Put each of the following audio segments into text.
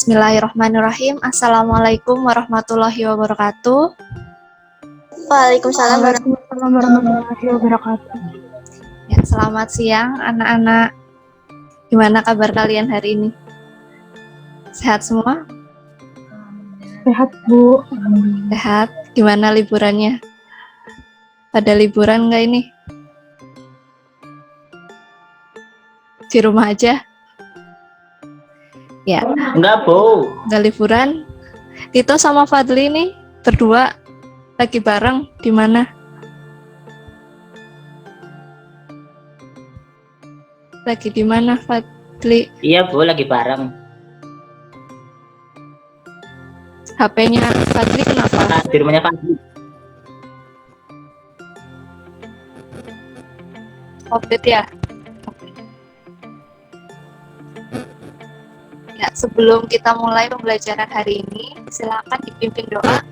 Bismillahirrahmanirrahim. Assalamualaikum warahmatullahi wabarakatuh. Waalaikumsalam warahmatullahi wabarakatuh. Ya, selamat siang anak-anak. Gimana kabar kalian hari ini? Sehat semua? Sehat, Bu. Sehat. Gimana liburannya? Pada liburan nggak ini? Di rumah aja? Ya. Enggak, Bu. Nggak liburan? Tito sama Fadli nih berdua lagi bareng di mana? Lagi di mana, Fadli? Iya, Bu, lagi bareng. HP-nya Fadli kenapa? Di rumahnya Fadli. Update ya? Ya, sebelum kita mulai pembelajaran hari ini, silakan dipimpin doa.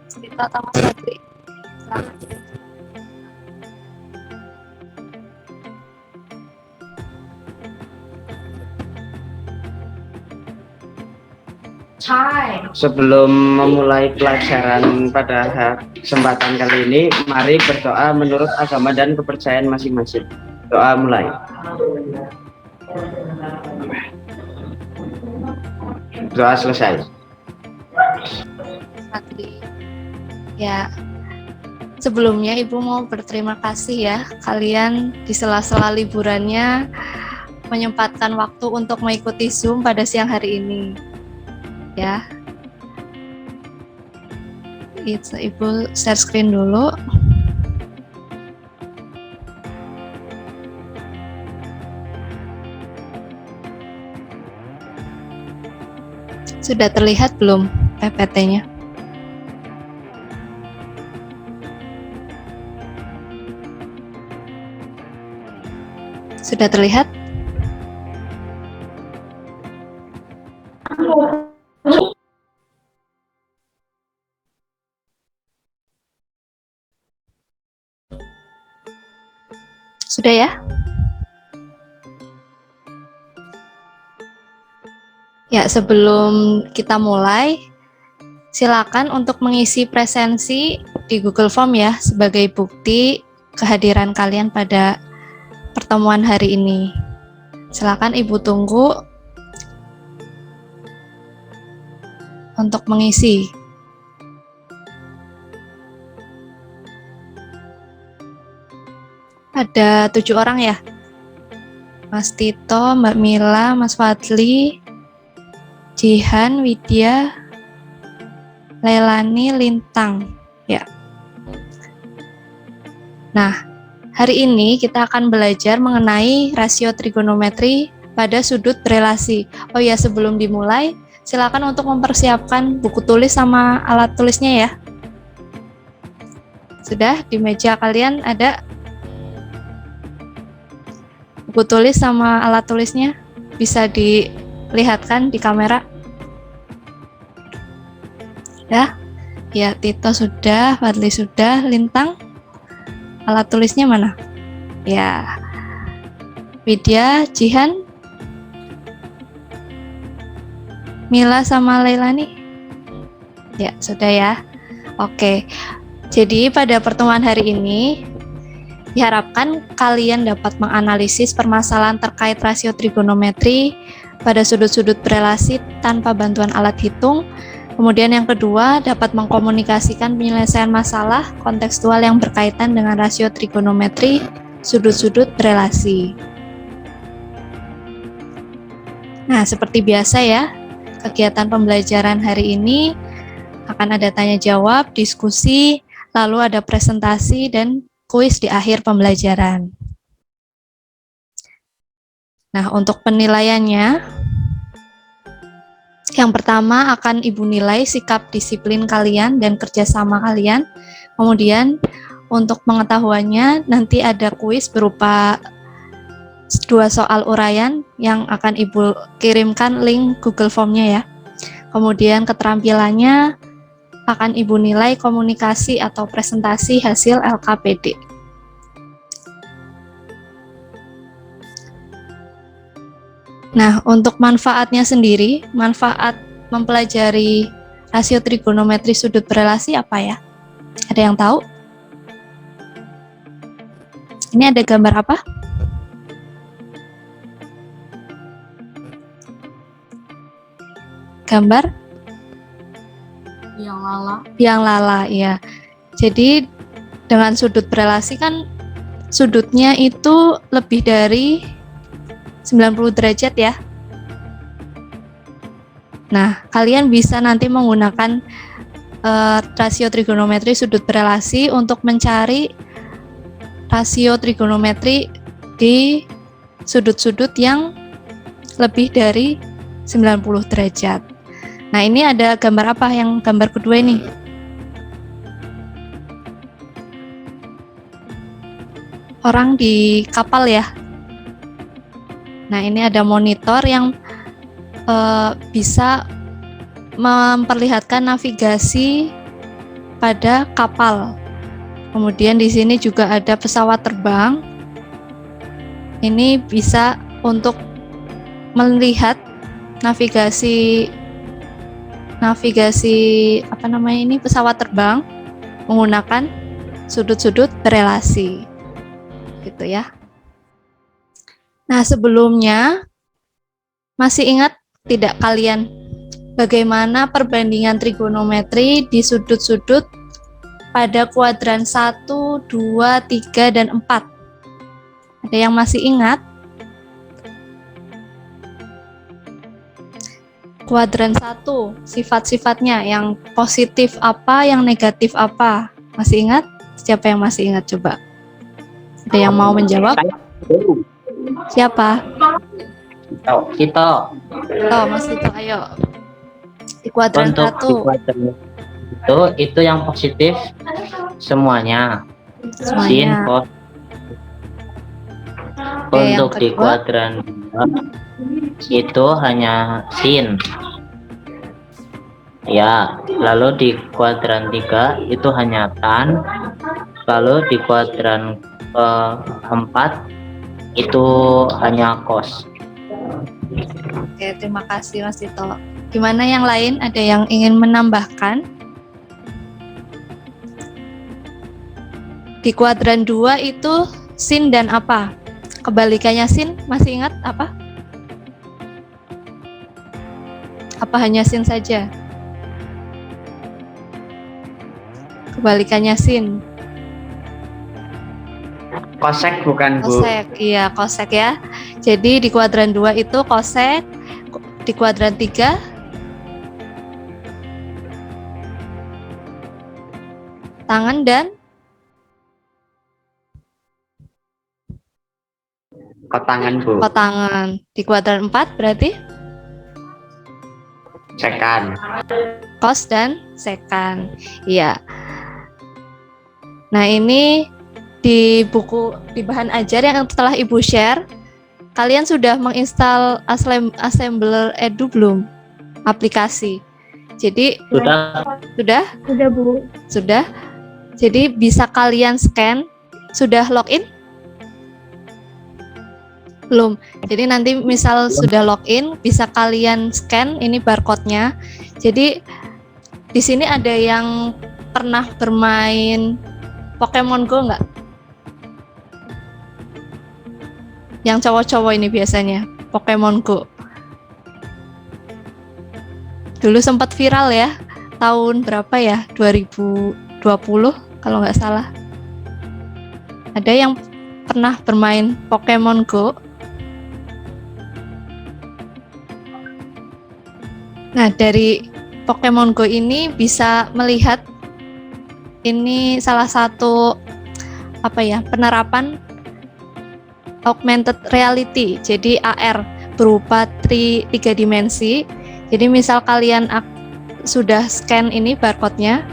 Tito atau Mas Fadli? Silakan. Sebelum memulai pelajaran pada kesempatan kali ini, mari berdoa menurut agama dan kepercayaan masing-masing. Doa mulai. Doa selesai. Fadli. Ya, sebelumnya Ibu mau berterima kasih ya, kalian di sela-sela liburannya menyempatkan waktu untuk mengikuti Zoom pada siang hari ini. Ya, Ibu share screen dulu. Sudah terlihat belum PPT-nya? Sudah terlihat? Sudah ya? Ya, sebelum kita mulai, silakan untuk mengisi presensi di Google Form ya, sebagai bukti kehadiran kalian pada pertemuan hari ini. Silakan Ibu tunggu untuk mengisi. Ada 7 orang ya? Mas Tito, Mbak Mila, Mas Fadli, Jihan, Widya, Leilani, Lintang. Ya. Nah, hari ini kita akan belajar mengenai rasio trigonometri pada sudut berelasi. Oh ya, sebelum dimulai, silakan untuk mempersiapkan buku tulis sama alat tulisnya ya. Sudah di meja kalian ada buku tulis sama alat tulisnya? Bisa dilihatkan di kamera? Ya? Ya, Tito sudah, Fadli sudah, Lintang? Alat tulisnya mana? Ya. Widya, Jihan, Mila sama Leilani? Ya, sudah ya. Oke. Jadi pada pertemuan hari ini diharapkan kalian dapat menganalisis permasalahan terkait rasio trigonometri pada sudut-sudut berelasi tanpa bantuan alat hitung. Kemudian yang kedua, dapat mengkomunikasikan penyelesaian masalah kontekstual yang berkaitan dengan rasio trigonometri sudut-sudut berelasi. Nah, seperti biasa ya, kegiatan pembelajaran hari ini akan ada tanya jawab, diskusi, lalu ada presentasi dan kuis di akhir pembelajaran. Nah, untuk penilaiannya, yang pertama akan Ibu nilai sikap disiplin kalian dan kerjasama kalian. Kemudian untuk pengetahuannya nanti ada kuis berupa 2 soal uraian yang akan Ibu kirimkan link Google Form-nya ya. Kemudian keterampilannya akan Ibu nilai komunikasi atau presentasi hasil LKPD. Nah, untuk manfaatnya sendiri, manfaat mempelajari rasio trigonometri sudut berelasi apa ya? Ada yang tahu? Ini ada gambar apa? Gambar Yang lala. yang lala, ya. Jadi dengan sudut berelasi kan sudutnya itu lebih dari 90 derajat ya. Nah, kalian bisa nanti menggunakan rasio trigonometri sudut berelasi untuk mencari rasio trigonometri di sudut-sudut yang lebih dari 90 derajat. Nah, ini ada gambar apa yang gambar kedua ini? Orang di kapal ya. Nah, ini ada monitor yang bisa memperlihatkan navigasi pada kapal. Kemudian di sini juga ada pesawat terbang. Ini bisa untuk melihat navigasi apa namanya ini pesawat terbang menggunakan sudut-sudut berelasi. Gitu ya. Nah, sebelumnya masih ingat tidak kalian bagaimana perbandingan trigonometri di sudut-sudut pada kuadran 1, 2, 3, dan 4? Ada yang masih ingat? Kuadran 1, sifat-sifatnya yang positif apa, yang negatif apa? Masih ingat? Siapa yang masih ingat coba? Ada yang mau menjawab? Siapa? Kita Oh, Mas Tito, ayo. Di kuadran untuk 1. di kuadran itu yang positif semuanya. Sin, Semuanya. cos. Oke, yang Untuk di kedua. kuadran 2 itu hanya sin. Ya, lalu di kuadran 3 itu hanya tan. Lalu di kuadran 4 itu hanya cos. Oke, terima kasih Mas Tito. Gimana yang lain? Ada yang ingin menambahkan? Di kuadran 2 itu sin dan apa? Kebalikannya sin, masih ingat apa? Apa hanya sin saja? Kebalikannya sin. Kosek bukan, Bu? Kosek, iya kosek ya. Jadi di kuadran 2 itu kosek, di kuadran 3 tangan dan Kotangan, Bu. kotangan. Di kuadran 4 berarti Sekan. kos dan sekan. Iya. Nah, ini di buku di bahan ajar yang telah Ibu share, kalian sudah menginstal Assembler Edu belum? Aplikasi. Jadi Sudah sudah? Udah, Bu. Sudah. Jadi bisa kalian scan. Sudah login? Belum. Jadi nanti misal sudah login, bisa kalian scan ini barcode-nya. Jadi di sini ada yang pernah bermain Pokemon Go nggak? Yang cowok-cowok ini biasanya Pokemon Go. Dulu sempat viral ya, tahun berapa ya? 2020 kalau nggak salah. Ada yang pernah bermain Pokemon Go? Nah, dari Pokemon Go ini bisa melihat ini salah satu penerapan augmented reality. Jadi AR berupa tiga dimensi. Jadi misal kalian sudah scan ini barcode-nya.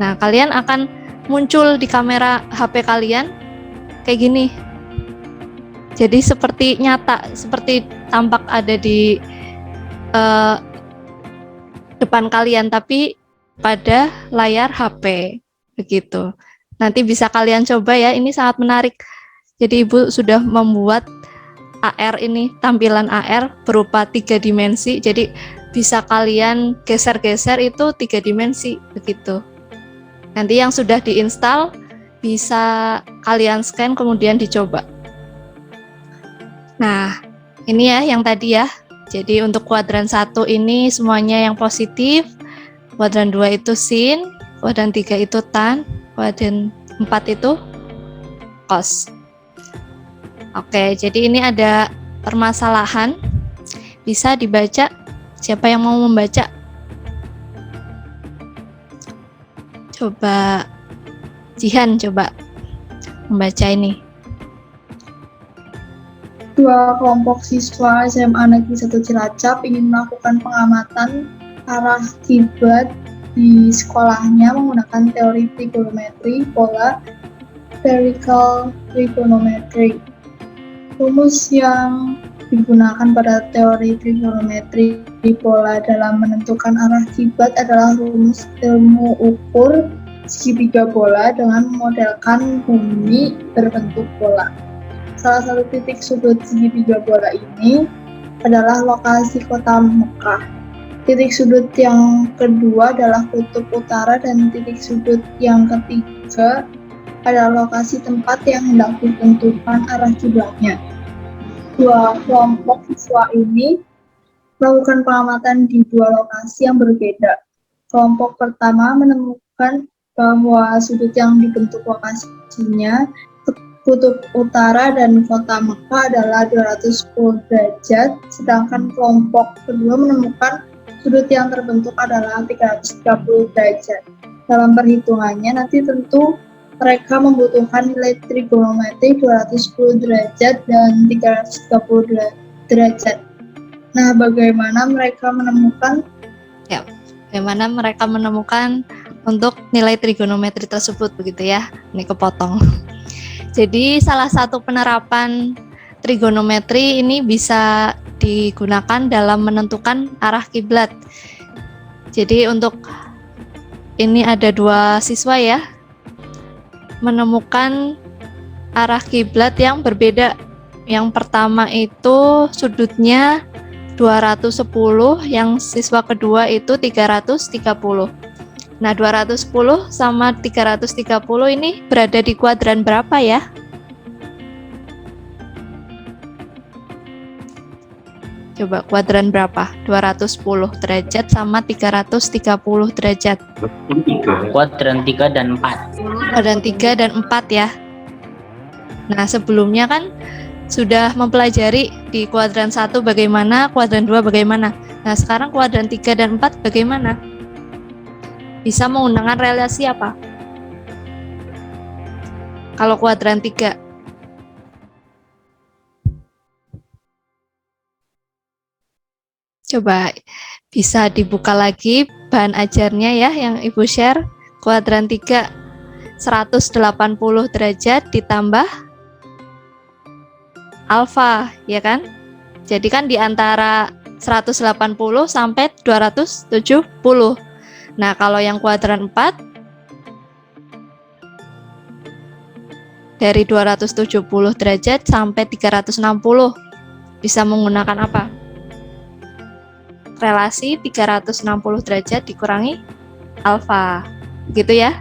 Nah, kalian akan muncul di kamera HP kalian kayak gini. Jadi seperti nyata, seperti tampak ada di depan kalian, tapi pada layar HP begitu. Nanti bisa kalian coba ya, ini sangat menarik. Jadi Ibu sudah membuat AR ini, tampilan AR berupa 3 dimensi, jadi bisa kalian geser-geser itu 3 dimensi begitu. Nanti yang sudah diinstal bisa kalian scan kemudian dicoba. Nah, ini ya yang tadi ya. Jadi untuk kuadran 1 ini semuanya yang positif, kuadran 2 itu sin, kuadran 3 itu tan, kuadran 4 itu cos. Oke, jadi ini ada permasalahan, bisa dibaca. Siapa yang mau membaca? Coba Jihan coba membaca ini. Dua kelompok siswa SMA Negeri 1 Cilacap ingin melakukan pengamatan arah kiblat di sekolahnya menggunakan teori trigonometri pola spherical trigonometry. Rumus yang digunakan pada teori trigonometri pola dalam menentukan arah kiblat adalah rumus ilmu ukur segitiga bola dengan memodelkan bumi berbentuk bola. Salah satu titik sudut segitiga bola ini adalah lokasi kota Mekah. Titik sudut yang kedua adalah kutub utara dan titik sudut yang ketiga adalah lokasi tempat yang hendak ditentukan arah kiblatnya. Dua kelompok siswa ini melakukan pengamatan di dua lokasi yang berbeda. Kelompok pertama menemukan bahwa sudut yang dibentuk lokasinya kutub utara dan kota Mekah adalah 210 derajat, sedangkan kelompok kedua menemukan sudut yang terbentuk adalah 330 derajat. Dalam perhitungannya nanti tentu mereka membutuhkan nilai trigonometri 210 derajat dan 330 derajat. Nah, bagaimana mereka menemukan? Ya, bagaimana mereka menemukan untuk nilai trigonometri tersebut begitu ya? Ini kepotong. Jadi salah satu penerapan trigonometri ini bisa digunakan dalam menentukan arah kiblat. Jadi untuk ini ada 2 siswa ya, menemukan arah kiblat yang berbeda. Yang pertama itu sudutnya 210, yang siswa kedua itu 330. Nah, 210 sama 330 ini berada di kuadran berapa ya? Coba kuadran berapa? 210 derajat sama 330 derajat. Kuadran 3 dan 4. Kuadran 3 dan 4 ya. Nah, sebelumnya kan sudah mempelajari di kuadran 1 bagaimana, kuadran 2 bagaimana. Nah, sekarang kuadran 3 dan 4 bagaimana? Bisa menggunakan relasi apa? Kalau kuadran 3. Coba bisa dibuka lagi bahan ajarnya ya yang Ibu share. Kuadran 3 180 derajat ditambah alfa, ya kan? Jadi kan di antara 180 sampai 270. Nah, kalau yang kuadran 4 dari 270 derajat sampai 360 bisa menggunakan apa? Relasi 360 derajat dikurangi alfa. Gitu ya?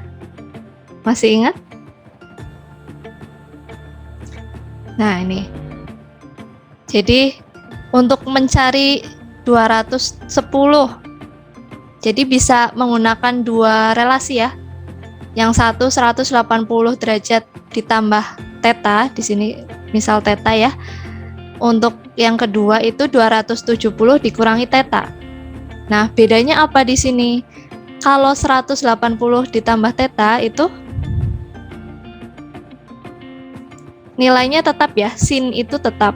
Masih ingat? Nah, ini. Jadi untuk mencari 210, jadi bisa menggunakan 2 relasi ya. Yang satu 180 derajat ditambah theta, di sini misal theta ya. Untuk yang kedua itu 270 dikurangi theta. Nah, bedanya apa di sini? Kalau 180 ditambah theta itu nilainya tetap ya, sin itu tetap.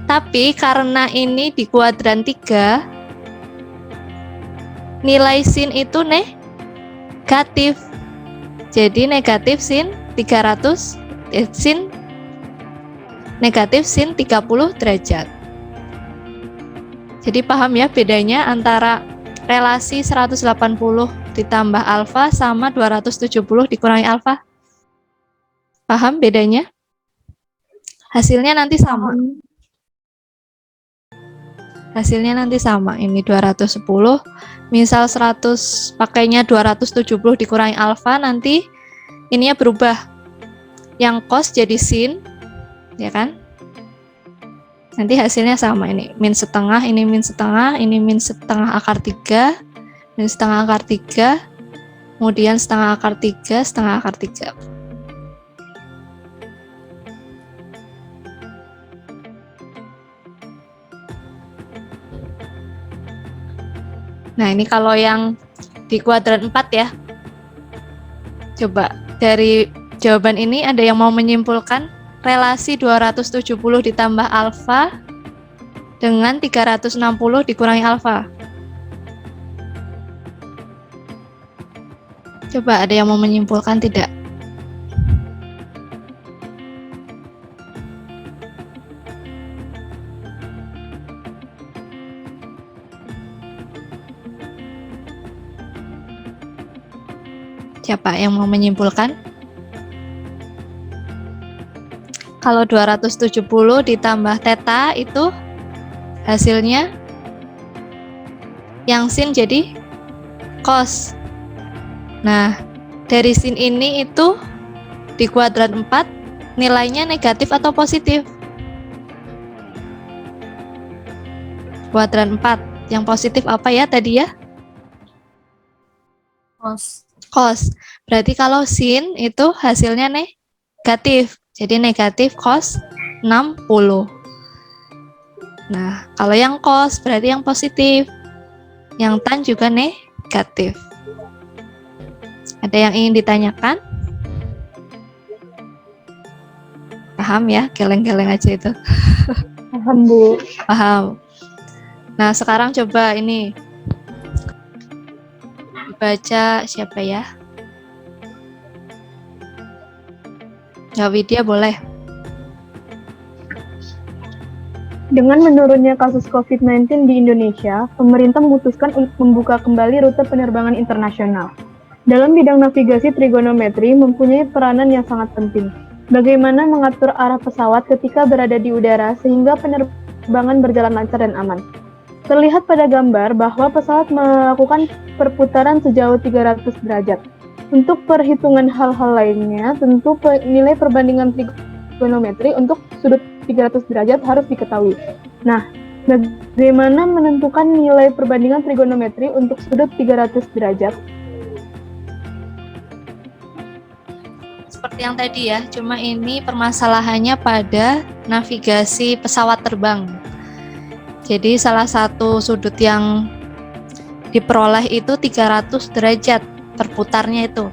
Tapi karena ini di kuadran 3, nilai sin itu negatif. Jadi negatif sin 300 sin negatif sin 30 derajat. Jadi paham ya bedanya antara relasi 180 ditambah alfa sama 270 dikurangi alfa? Paham bedanya? Hasilnya nanti sama. hasilnya nanti sama. Ini 210, misal 100 pakainya 270 dikurangi alfa, nanti ininya berubah. Yang cos jadi sin, ya kan? Nanti hasilnya sama, ini min setengah, ini min setengah, ini min setengah akar 3, min setengah akar 3, kemudian setengah akar 3, setengah akar 3. Nah, ini kalau yang di kuadran 4 ya. Coba dari jawaban ini ada yang mau menyimpulkan relasi 270 ditambah alfa dengan 360 dikurangi alfa. Coba ada yang mau menyimpulkan tidak? Siapa yang mau menyimpulkan? Kalau 270 ditambah theta itu hasilnya yang sin jadi cos. Nah, dari sin ini itu di kuadran 4 nilainya negatif atau positif? Kuadran 4. Yang positif apa ya tadi ya? Cos. Berarti kalau sin itu hasilnya negatif. Jadi negatif cos 60. Nah, kalau yang cos berarti yang positif. Yang tan juga negatif. Ada yang ingin ditanyakan? Paham ya? Geleng-geleng aja itu. Paham, Bu. Paham. Nah, sekarang coba ini baca siapa ya? Nggak, Widya boleh. Dengan menurunnya kasus COVID-19 di Indonesia, pemerintah memutuskan untuk membuka kembali rute penerbangan internasional. Dalam bidang navigasi trigonometri mempunyai peranan yang sangat penting. Bagaimana mengatur arah pesawat ketika berada di udara sehingga penerbangan berjalan lancar dan aman. Terlihat pada gambar bahwa pesawat melakukan perputaran sejauh 300 derajat. Untuk perhitungan hal-hal lainnya, tentu nilai perbandingan trigonometri untuk sudut 300 derajat harus diketahui. Nah, bagaimana menentukan nilai perbandingan trigonometri untuk sudut 300 derajat? Seperti yang tadi ya, cuma ini permasalahannya pada navigasi pesawat terbang. Jadi salah satu sudut yang diperoleh itu 300 derajat perputarnya itu.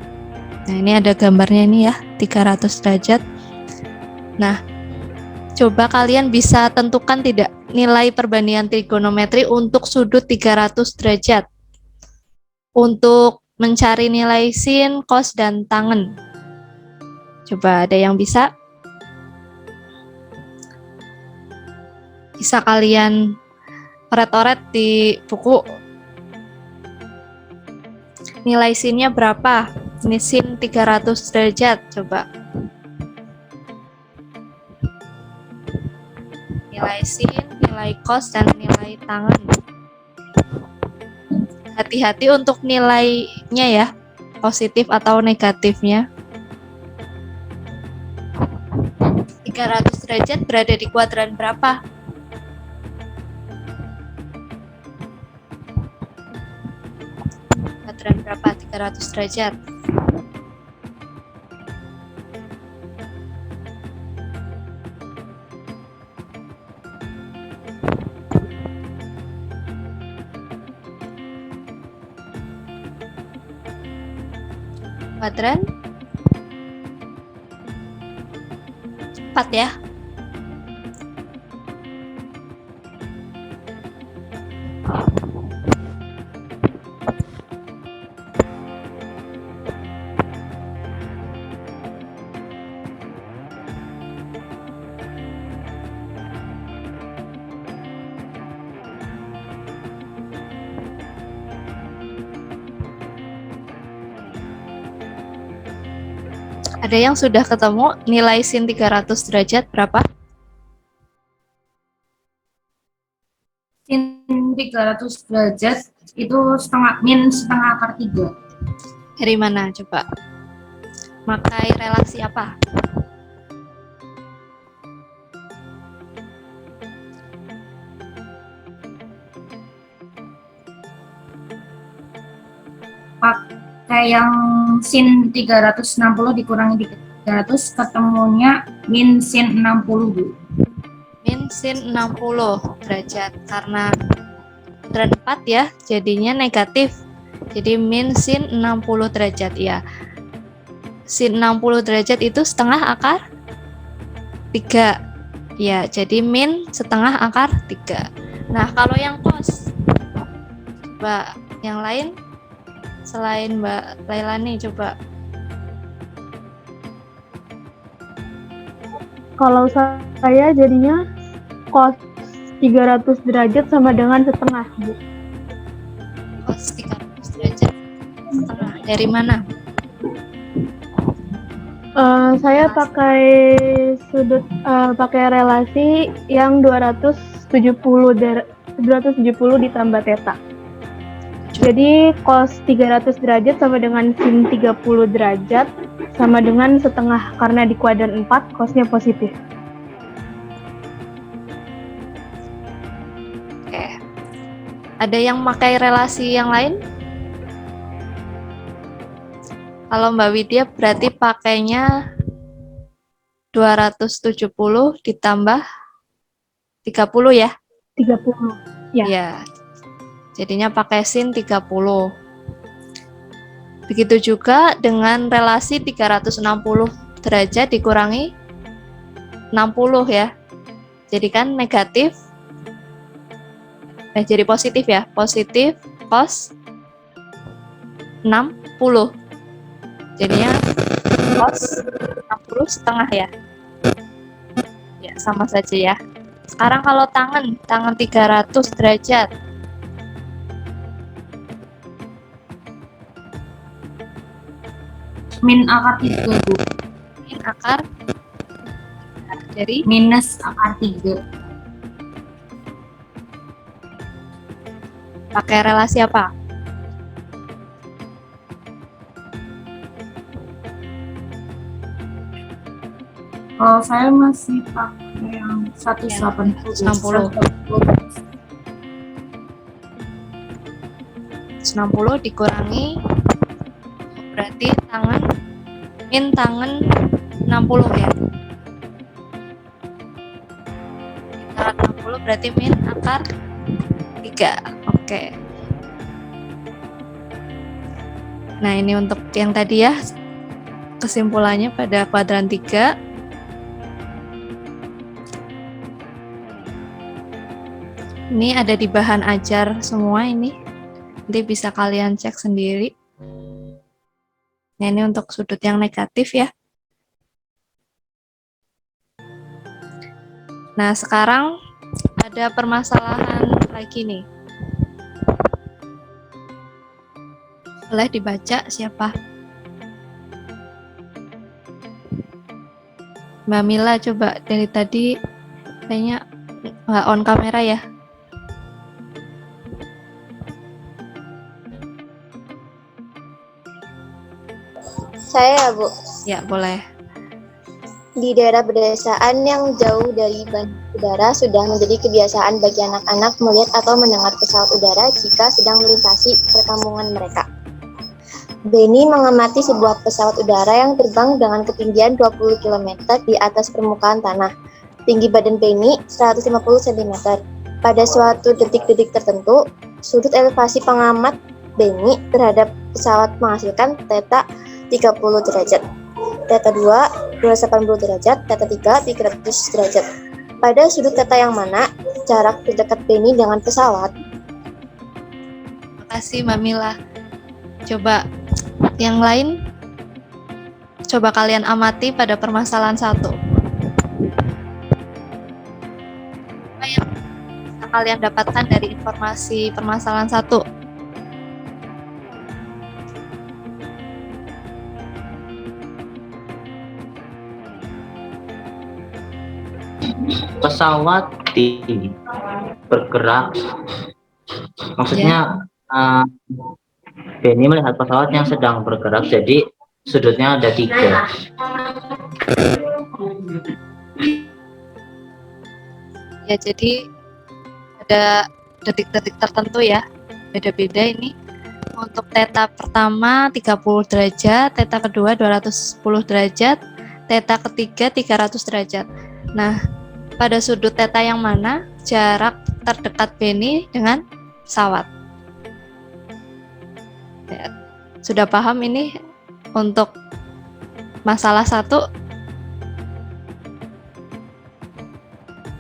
Nah, ini ada gambarnya ini ya, 300 derajat. Nah, coba kalian bisa tentukan tidak nilai perbandingan trigonometri untuk sudut 300 derajat. Untuk mencari nilai sin, cos, dan tangen. Coba ada yang bisa? Bisa kalian oret-oret di buku. Nilai sinnya berapa? Ini sin 300 derajat, coba. Nilai sin, nilai cos, dan nilai tangen. Hati-hati untuk nilainya ya, positif atau negatifnya. 300 derajat berada di kuadran berapa? Kuadran berapa 300 derajat? Kuadran 4 ya. Ada yang sudah ketemu nilai sin 300 derajat berapa? Sin 300 derajat itu setengah akar 3. Dari mana coba? Pakai relasi apa? Pakai yang sin 360 dikurangi 300 ketemunya min sin 60, Bu. Min sin 60 derajat. Karena kuadran 4 ya, jadinya negatif. Jadi min sin 60 derajat ya. Sin 60 derajat itu setengah akar 3. Ya, jadi min setengah akar 3. Nah, kalau yang cos, coba yang lain selain Mbak Lailani coba. Kalau saya jadinya cos 300 derajat sama dengan setengah, Bu. Cos 300 derajat setengah. Dari mana? Saya pakai pakai relasi yang 270 ditambah theta. Jadi cos 300 derajat sama dengan sin 30 derajat sama dengan setengah, karena di kuadran 4 cosnya positif. Oke. Ada yang pakai relasi yang lain? Kalau Mbak Widya berarti pakainya 270 ditambah 30 ya? 30. Ya. Ya. Jadinya pakai sin 30. Begitu juga dengan relasi 360 derajat dikurangi 60 ya. Jadi kan negatif. Jadi positif ya. Positif cos 60. Jadinya cos 60 setengah ya. Ya, sama saja ya. Sekarang kalau tangan 300 derajat. Min akar 3, Bu. Min akar dari Minus akar 3. pakai relasi apa? Kalau saya masih pakai yang 180. 60 dikurangi berarti min tangan 60 ya. Akar 60 berarti min akar 3. Oke. Nah, ini untuk yang tadi ya, kesimpulannya pada kuadran 3. Ini ada di bahan ajar semua ini. Nanti bisa kalian cek sendiri. Nah, ini untuk sudut yang negatif ya. Nah, sekarang ada permasalahan lagi nih. Boleh dibaca siapa? Mbak Mila coba, dari tadi kayaknya nggak on kamera ya. Saya, Bu, Ya, boleh. di daerah pedesaan yang jauh dari bandar udara sudah menjadi kebiasaan bagi anak-anak melihat atau mendengar pesawat udara jika sedang melintasi perkampungan mereka. Benny mengamati sebuah pesawat udara yang terbang dengan ketinggian 20 km di atas permukaan tanah. Tinggi badan Benny 150 cm. Pada suatu detik-detik tertentu, sudut elevasi pengamat Benny terhadap pesawat menghasilkan theta 30 derajat, theta 2 280 derajat, theta 3 300 derajat. Pada sudut theta yang mana jarak terdekat Benny dengan pesawat? Makasih Mbak Mila. Coba yang lain, coba kalian amati pada permasalahan 1. Apa yang bisa kalian dapatkan dari informasi permasalahan 1? Pesawat tinggi bergerak Maksudnya Benny melihat pesawat yang sedang bergerak, jadi sudutnya ada 3. Ya, jadi ada detik-detik tertentu ya, beda-beda ini. Untuk theta pertama 30 derajat, theta kedua 210 derajat, theta ketiga 300 derajat. Nah, pada sudut theta yang mana jarak terdekat Benny dengan pesawat? Ya, sudah paham ini untuk masalah 1?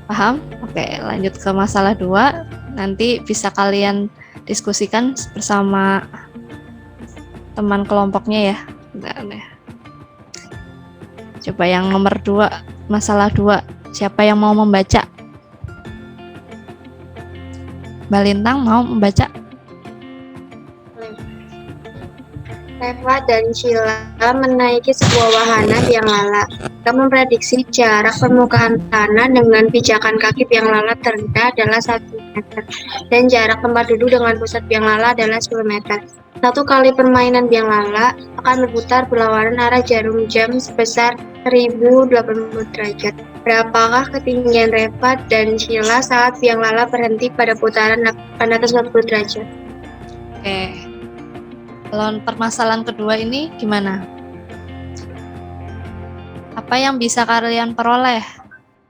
Paham? Oke, lanjut ke masalah 2. Nanti bisa kalian diskusikan bersama teman kelompoknya ya. Coba yang nomor 2, masalah 2. Siapa yang mau membaca? Mbak Lintang mau membaca? Reva dan Sheila menaiki sebuah wahana biang lala. Mereka memprediksi jarak permukaan tanah dengan pijakan kaki biang lala terendah adalah 1 meter dan jarak tempat duduk dengan pusat biang lala adalah 10 meter. 1 kali permainan biang lala akan berputar berlawanan arah jarum jam sebesar 1080 derajat. Berapakah ketinggian Reva dan Sheila saat biang lala berhenti pada putaran 840 derajat? Oke. Kalau permasalahan kedua ini gimana? Apa yang bisa kalian peroleh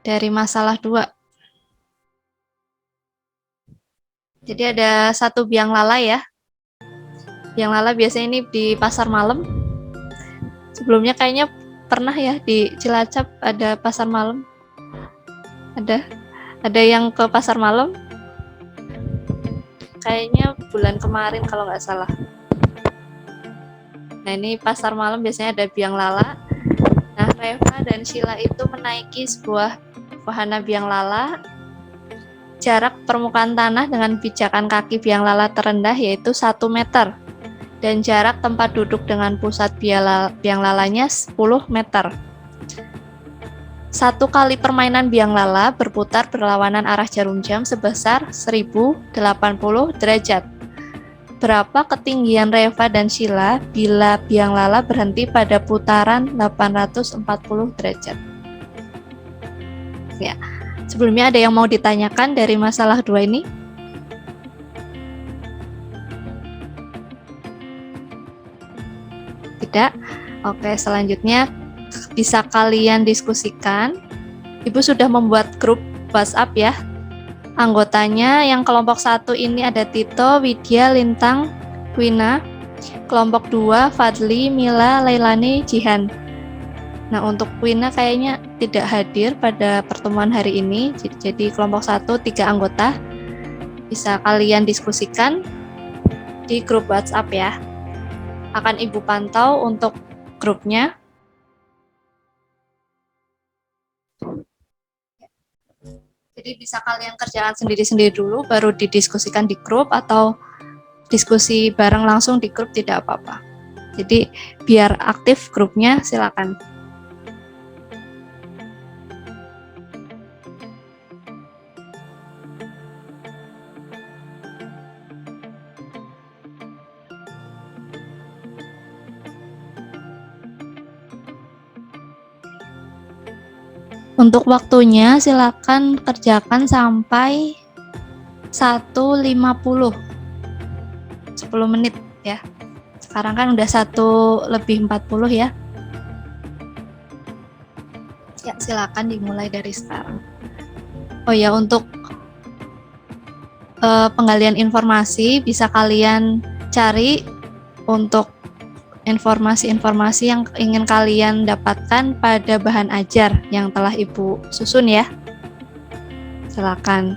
dari masalah 2? Jadi ada 1 biang lala ya. Biang lala biasanya ini di pasar malam. Sebelumnya kayaknya pernah ya di Cilacap ada pasar malam. Ada yang ke pasar malam? Kayaknya bulan kemarin kalau nggak salah. Nah, ini pasar malam biasanya ada biang lala. Nah, Reva dan Sheila itu menaiki sebuah wahana biang lala. Jarak permukaan tanah dengan pijakan kaki biang lala terendah yaitu 1 meter. Dan jarak tempat duduk dengan pusat biang lalanya 10 meter. 1 kali permainan biang lala berputar berlawanan arah jarum jam sebesar 1080 derajat. Berapa ketinggian Reva dan Sheila bila biang lala berhenti pada putaran 840 derajat? Ya, sebelumnya ada yang mau ditanyakan dari masalah 2 ini? Tidak? Oke, selanjutnya bisa kalian diskusikan. Ibu sudah membuat grup WhatsApp ya. Anggotanya yang kelompok 1 ini ada Tito, Widya, Lintang, Wina. Kelompok 2, Fadli, Mila, Leilani, Jihan. Nah, untuk Wina kayaknya tidak hadir pada pertemuan hari ini. Jadi kelompok 1, 3 anggota. Bisa kalian diskusikan di grup WhatsApp ya. Akan Ibu pantau untuk grupnya. Jadi bisa kalian kerjakan sendiri-sendiri dulu, baru didiskusikan di grup atau diskusi bareng langsung di grup tidak apa-apa. Jadi biar aktif grupnya silakan. Untuk waktunya silakan kerjakan sampai 1.50. 10 menit ya. Sekarang kan udah 1:40 ya. Ya, silakan dimulai dari sekarang. Oh ya, untuk penggalian informasi bisa kalian cari untuk informasi-informasi yang ingin kalian dapatkan pada bahan ajar yang telah Ibu susun ya. Silakan.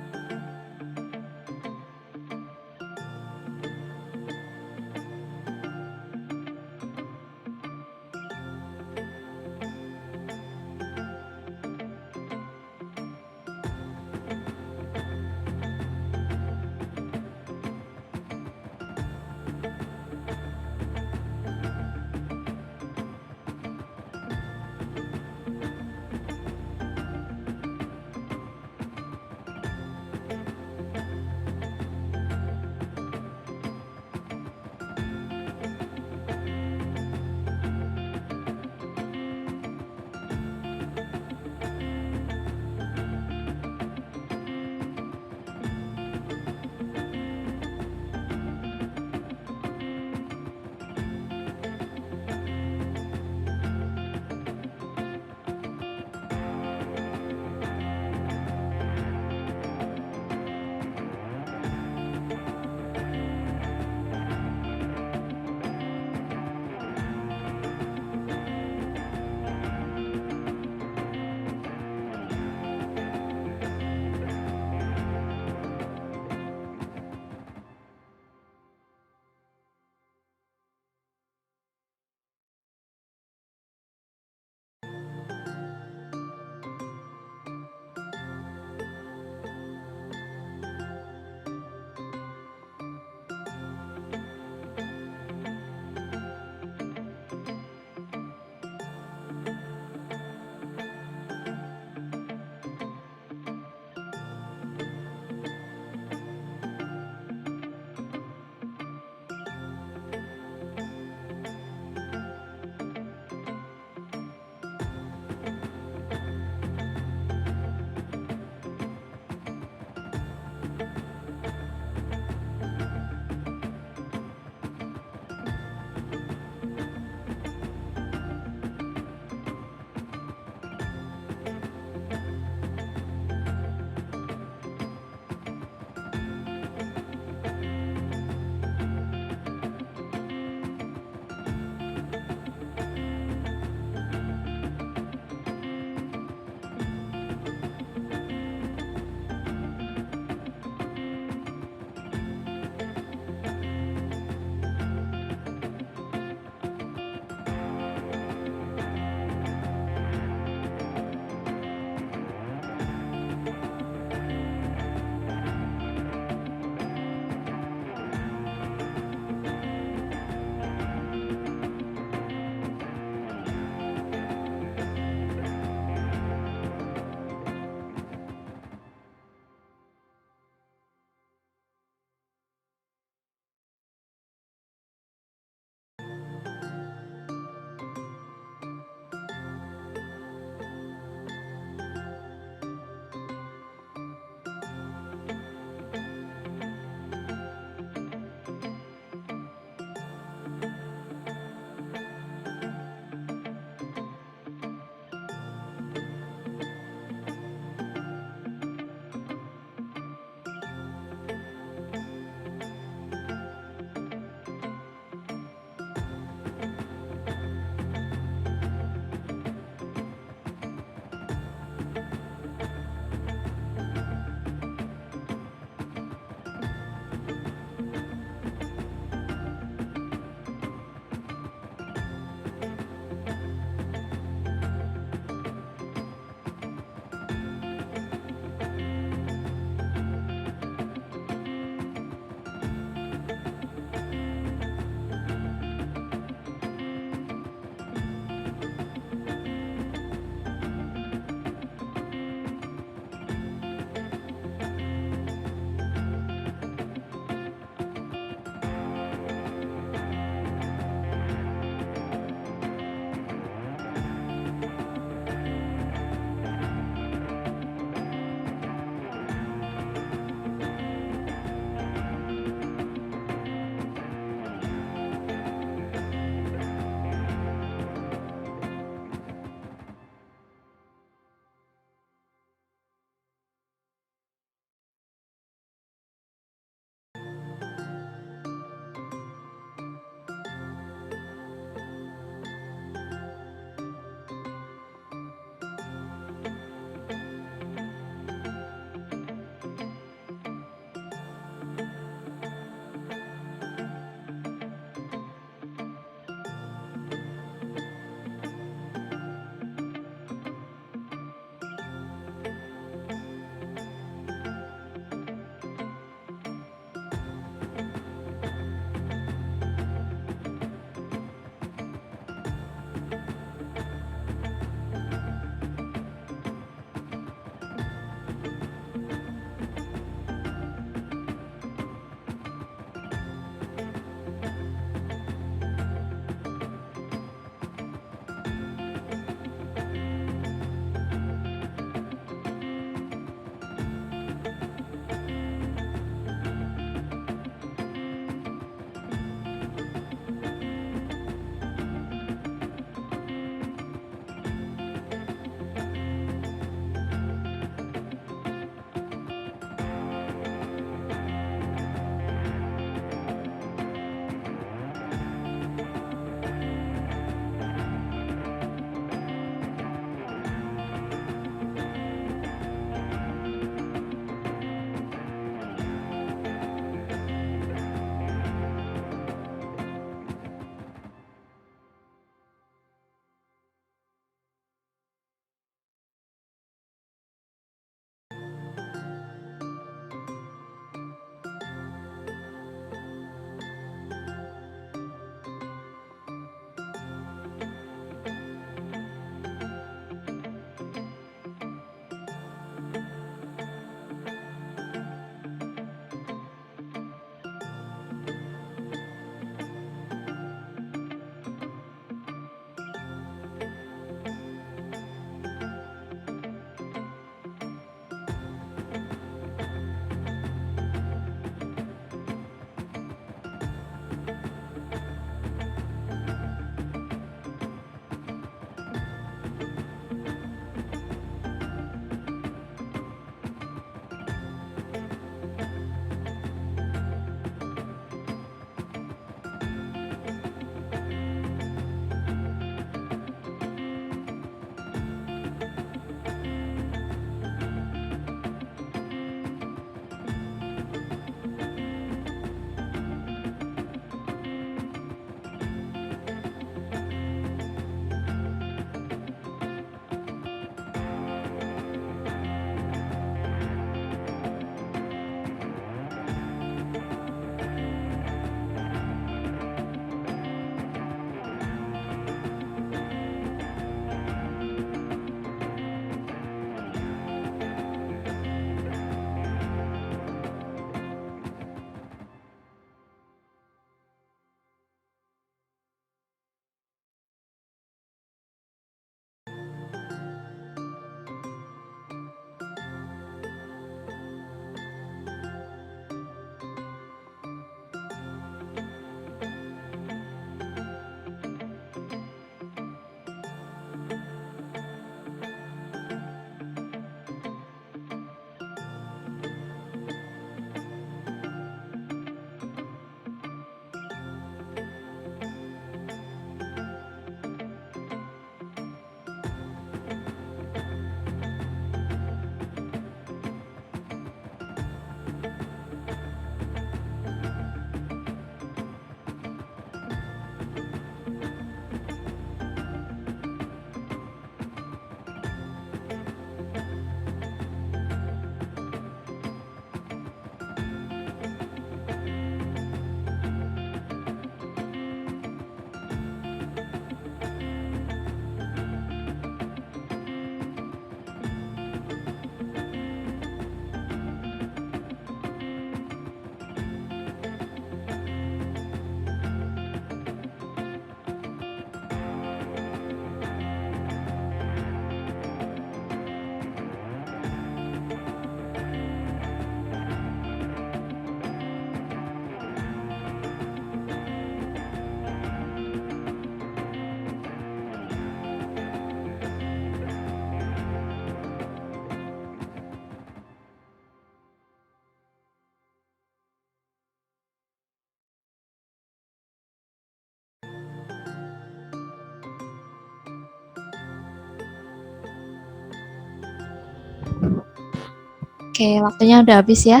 Oke, waktunya udah habis ya.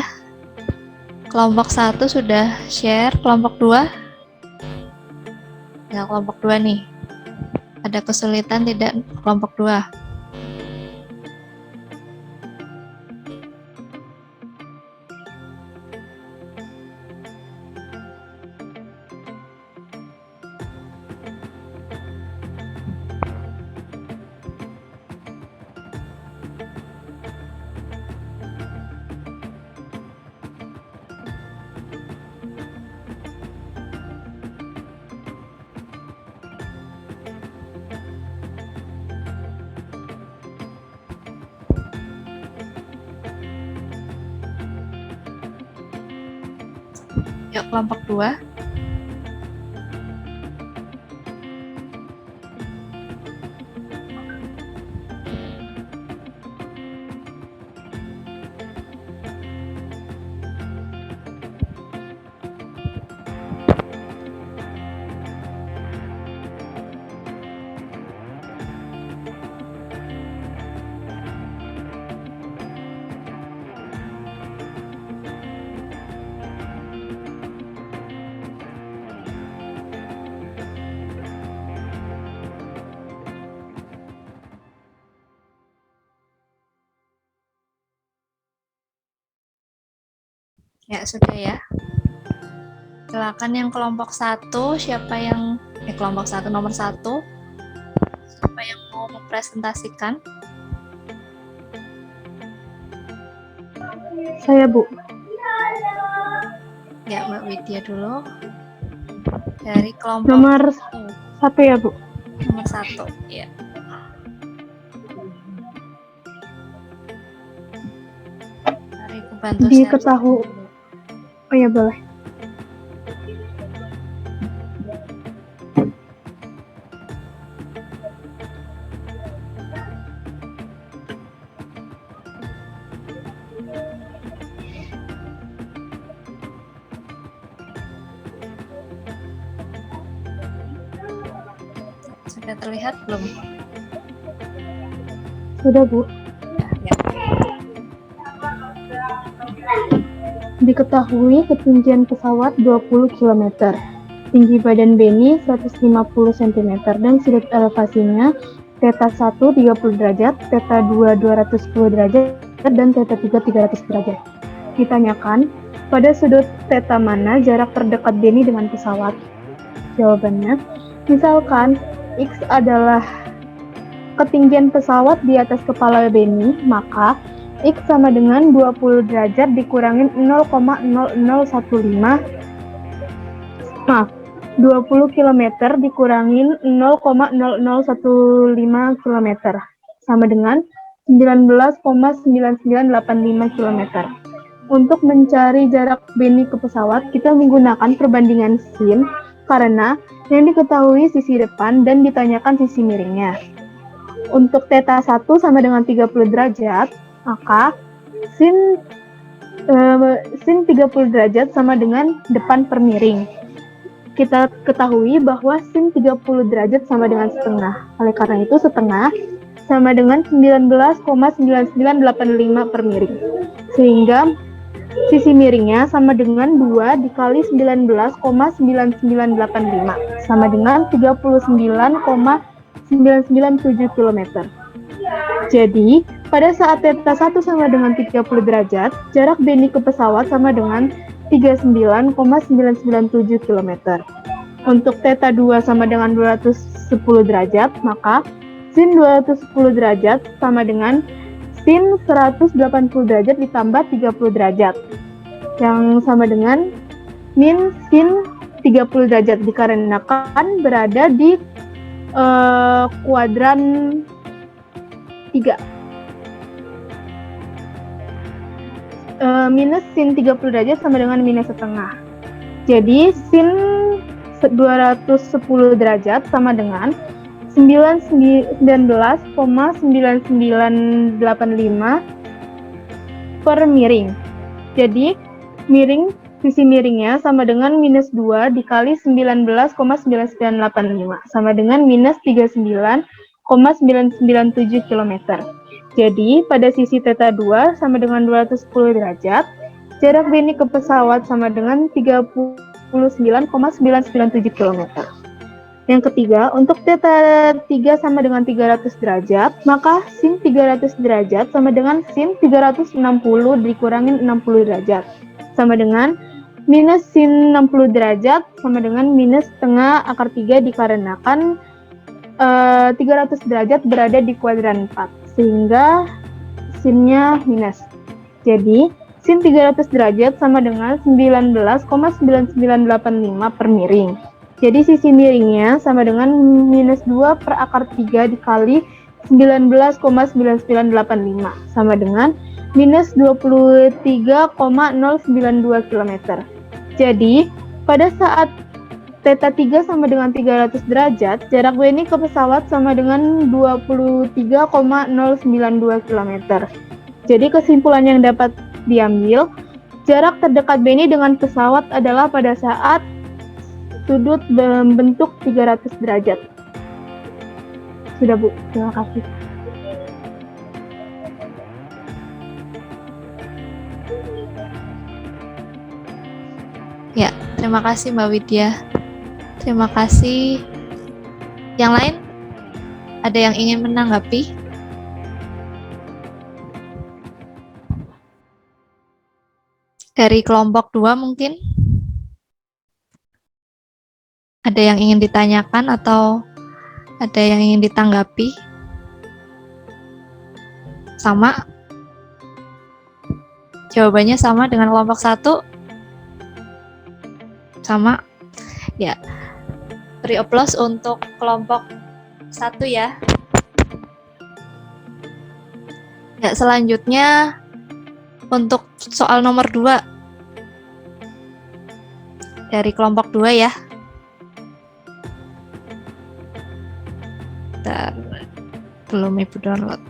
Kelompok 1 sudah share, kelompok 2? Ya, kelompok 2 nih. Ada kesulitan tidak kelompok 2? Yuk, kelompok 2. Ya, sudah ya. Silakan yang kelompok 1, siapa yang kelompok 1 nomor 1. Siapa yang mau mempresentasikan? Saya, Bu. Ya, Mbak Widya dulu. Dari kelompok Nomor 1 ya, Bu. nomor 1. Ya. Mari Ibu bantu share. Diketahui. Oh ya, boleh. Sudah terlihat belum? Sudah, Bu. Ya. Diketahui ketinggian pesawat 20 km, tinggi badan Beni 150 cm, dan sudut elevasinya θ 1 30 derajat, θ 2 210 derajat, dan θ 3 300 derajat. Ditanyakan, pada sudut θ mana jarak terdekat Beni dengan pesawat? Jawabannya, misalkan X adalah ketinggian pesawat di atas kepala Beni, maka X sama dengan 20 derajat dikurangin 0,0015, 20 km dikurangin 0,0015 km, sama dengan 19,9985 km. Untuk mencari jarak Beni ke pesawat, kita menggunakan perbandingan sin, karena yang diketahui sisi depan dan ditanyakan sisi miringnya. Untuk θ 1 sama dengan 30 derajat, maka sin 30 derajat sama dengan depan per miring. Kita ketahui bahwa sin 30 derajat sama dengan setengah. Oleh karena itu setengah sama dengan 19,9985 per miring. Sehingga sisi miringnya sama dengan 2 dikali 19,9985 sama dengan 39,997 km. Jadi, pada saat θ 1 sama dengan 30 derajat, jarak Beni ke pesawat sama dengan 39,997 km. Untuk θ 2 sama dengan 210 derajat, maka sin 210 derajat sama dengan sin 180 derajat ditambah 30 derajat, yang sama dengan min sin 30 derajat, dikarenakan berada di kuadran 3. Minus sin 30 derajat sama dengan minus setengah. Jadi sin 210 derajat sama dengan 19,9985 per miring. Jadi sisi miringnya sama dengan minus 2 dikali 19,9985 sama dengan minus 39,997 km. Jadi, pada sisi θ 2 sama dengan 210 derajat, jarak Benny ke pesawat sama dengan 39,997 km. Yang ketiga, untuk θ 3 sama dengan 300 derajat, maka sin 300 derajat sama dengan sin 360 dikurangin 60 derajat. Sama dengan minus sin 60 derajat sama dengan minus setengah akar 3 dikarenakan 300 derajat berada di kuadran 4. Sehingga sinnya minus. Jadi, sin 300 derajat sama dengan 19,9985 per miring. Jadi sisi miringnya sama dengan minus 2 per akar 3 dikali 19,9985 sama dengan minus 23,092 km. Jadi, pada saat θ 3 sama dengan 300 derajat, jarak Benny ke pesawat sama dengan 23,092 km. Jadi kesimpulan yang dapat diambil, jarak terdekat Benny dengan pesawat adalah pada saat sudut berbentuk 300 derajat. Sudah, Bu. Terima kasih. Ya, terima kasih Mbak Widya. Terima kasih. Yang lain? Ada yang ingin menanggapi? Dari kelompok 2 mungkin? Ada yang ingin ditanyakan atau ada yang ingin ditanggapi? Sama? Jawabannya sama dengan kelompok 1? Sama? Ya. Beri aplaus untuk kelompok 1 ya. Ya, selanjutnya untuk soal nomor 2. Dari kelompok 2 ya. Bentar. Belum Ibu download.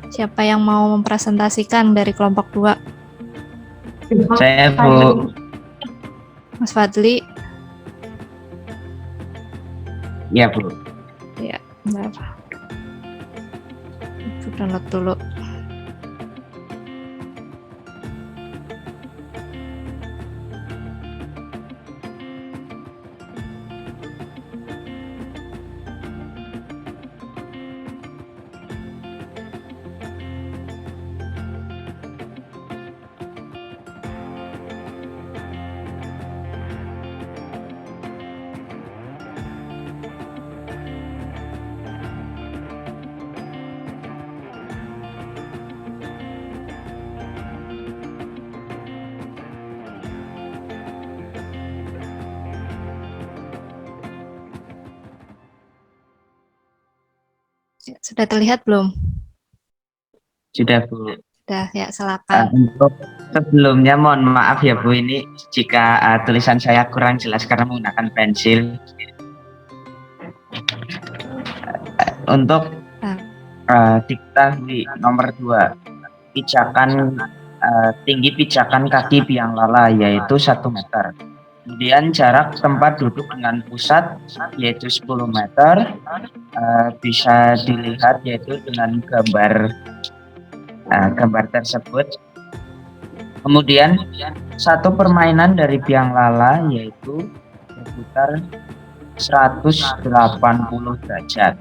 Siapa yang mau mempresentasikan dari kelompok 2? Saya, Bu. Mas Fadli? Ya, Bu. Ya, bentar. Ibu download dulu. Sudah terlihat belum? Sudah, Bu. Sudah, ya silakan. Untuk sebelumnya mohon maaf ya, Bu, ini jika tulisan saya kurang jelas karena menggunakan pensil. Untuk diketahui nomor 2, pijakan tinggi pijakan kaki biang lala yaitu 1 meter. Kemudian jarak tempat duduk dengan pusat yaitu 10 meter, bisa dilihat yaitu dengan gambar tersebut. Kemudian satu permainan dari biang lala yaitu berputar 180 derajat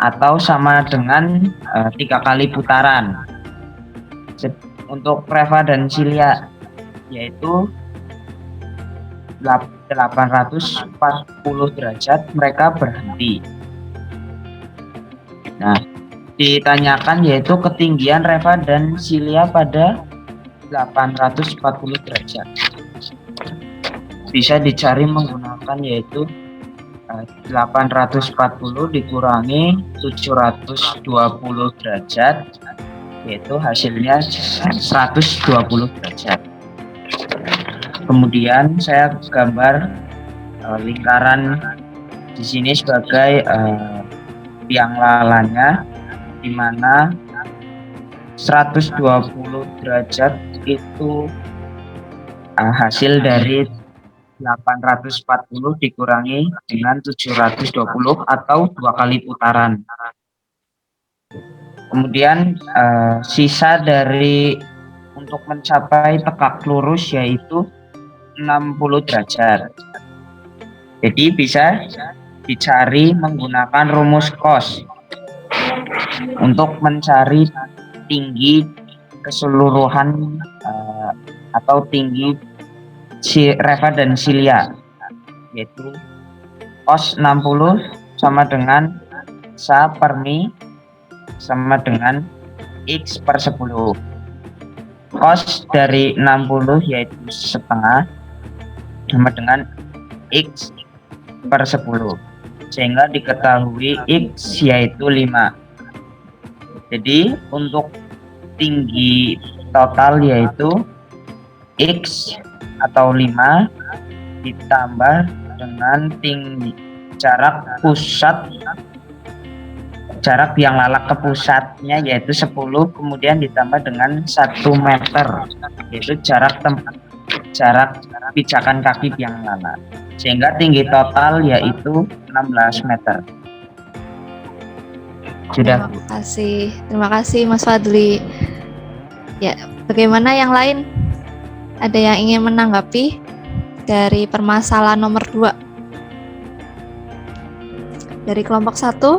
atau sama dengan 3 kali putaran. Untuk Reva dan Cilia yaitu 840 derajat mereka berhenti. Nah, ditanyakan yaitu ketinggian Reva dan Cilia pada 840 derajat. Bisa dicari menggunakan yaitu 840 dikurangi 720 derajat, yaitu hasilnya 120 derajat. Kemudian saya gambar lingkaran di sini sebagai biang lalanya, di mana 120 derajat itu hasil dari 840 dikurangi dengan 720 atau 2 kali putaran. Kemudian sisa dari untuk mencapai tegak lurus yaitu 60 derajat. Jadi bisa dicari menggunakan rumus cos untuk mencari tinggi keseluruhan atau tinggi Reva dan Silia, yaitu cos 60 sama dengan sa per mi sama dengan x per 10. Cos dari 60 yaitu setengah sama dengan x per 10, sehingga diketahui x yaitu 5. Jadi untuk tinggi total yaitu x atau 5 ditambah dengan tinggi jarak yang lalat ke pusatnya yaitu 10, kemudian ditambah dengan 1 meter yaitu jarak pijakan kaki biang lala, sehingga tinggi total yaitu 16 meter. Sudah. Terima kasih Mas Fadli. Ya, bagaimana yang lain? Ada yang ingin menanggapi dari permasalahan nomor 2? Dari kelompok 1?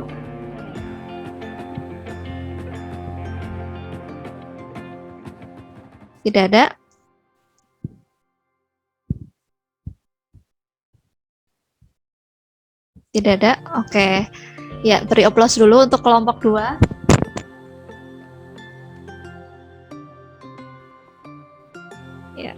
Tidak ada? Tidak ada? Oke. Ya, beri aplaus dulu untuk kelompok 2. Ya.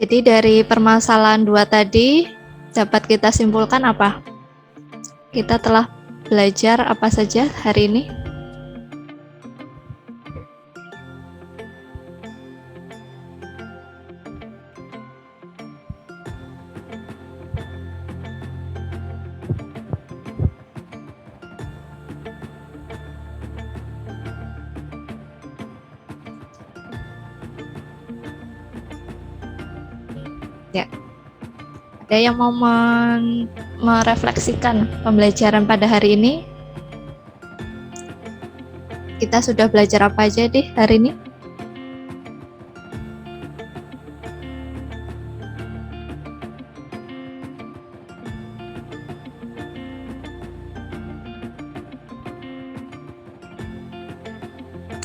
Jadi dari permasalahan 2 tadi dapat kita simpulkan apa? Kita telah belajar apa saja hari ini? Ya, ada yang mau merefleksikan pembelajaran pada hari ini? Kita sudah belajar apa aja deh hari ini?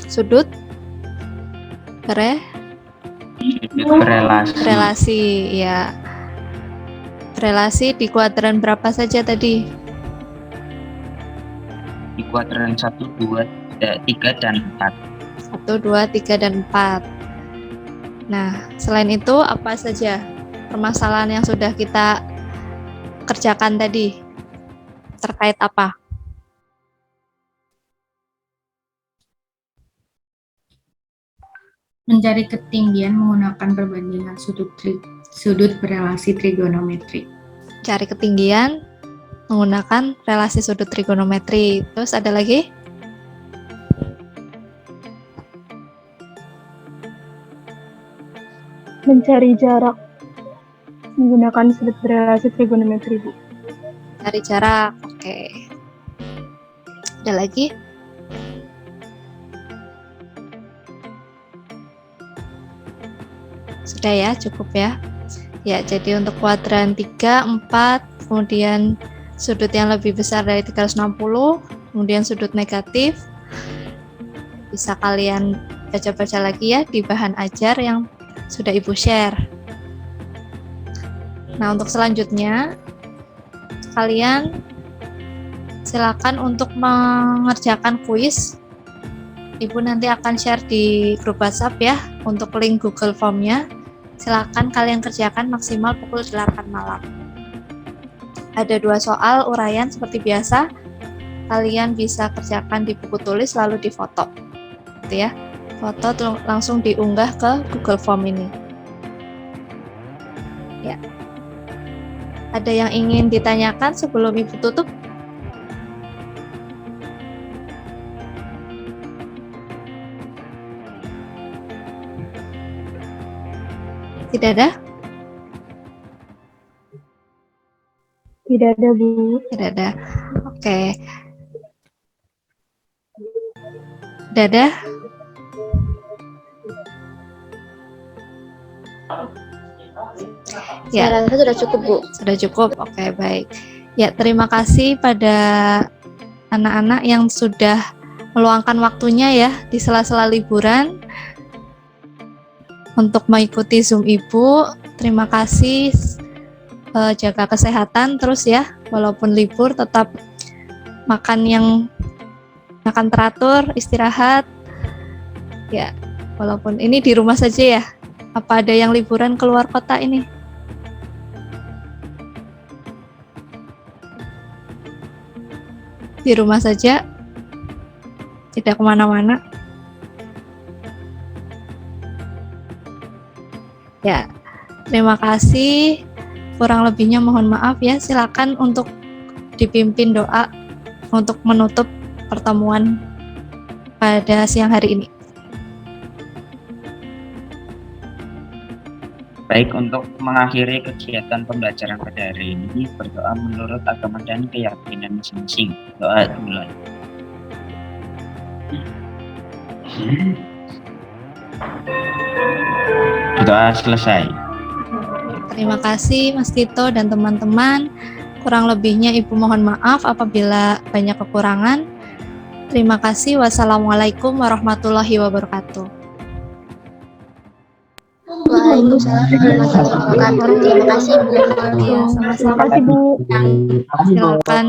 Sudut relasi, ya. Relasi di kuadran berapa saja tadi? Di kuadran 1, 2, 3, dan 4. 1, 2, 3, dan 4. Nah, selain itu apa saja permasalahan yang sudah kita kerjakan tadi? Terkait apa? Mencari ketinggian menggunakan perbandingan sudut berelasi trigonometri. Cari ketinggian menggunakan relasi sudut trigonometri. Terus ada lagi? Mencari jarak menggunakan sudut berelasi trigonometri, Bu. Cari jarak, oke. Ada lagi? Sudah ya, cukup ya. Ya, jadi untuk kuadran 3, 4, kemudian sudut yang lebih besar dari 360, kemudian sudut negatif. Bisa kalian baca-baca lagi ya di bahan ajar yang sudah Ibu share. Nah, untuk selanjutnya, kalian silakan untuk mengerjakan kuis. Ibu nanti akan share di grup WhatsApp ya, untuk link Google Form-nya. Silakan kalian kerjakan maksimal pukul 8 malam. Ada 2 soal uraian seperti biasa. Kalian bisa kerjakan di buku tulis lalu difoto. Gitu ya. Foto langsung diunggah ke Google Form ini. Ya. Ada yang ingin ditanyakan sebelum Ibu tutup? Tidak ada? Tidak ada, Bu. Tidak ada. Oke. Tidak ada? Ya. Saya rasa sudah cukup, Bu. Sudah cukup. Oke, baik. Ya, terima kasih pada anak-anak yang sudah meluangkan waktunya ya di sela-sela liburan untuk mengikuti Zoom Ibu. Terima kasih. Jaga kesehatan terus ya, walaupun libur tetap makan teratur, istirahat. Ya, walaupun ini di rumah saja ya. Apa ada yang liburan keluar kota ini? Di rumah saja, tidak kemana-mana. Ya, terima kasih. Kurang lebihnya mohon maaf ya. Silakan untuk dipimpin doa untuk menutup pertemuan pada siang hari ini. Baik, untuk mengakhiri kegiatan pembelajaran pada hari ini, berdoa menurut agama dan keyakinan masing-masing. Doa dimulai. Doa selesai. Terima kasih Mas Tito dan teman-teman. Kurang lebihnya Ibu mohon maaf apabila banyak kekurangan. Terima kasih. Wassalamualaikum warahmatullahi wabarakatuh. Waalaikumsalam warahmatullahi wabarakatuh. Terima kasih, Bu. Ya, sama-sama. Terima kasih, Bu. Silakan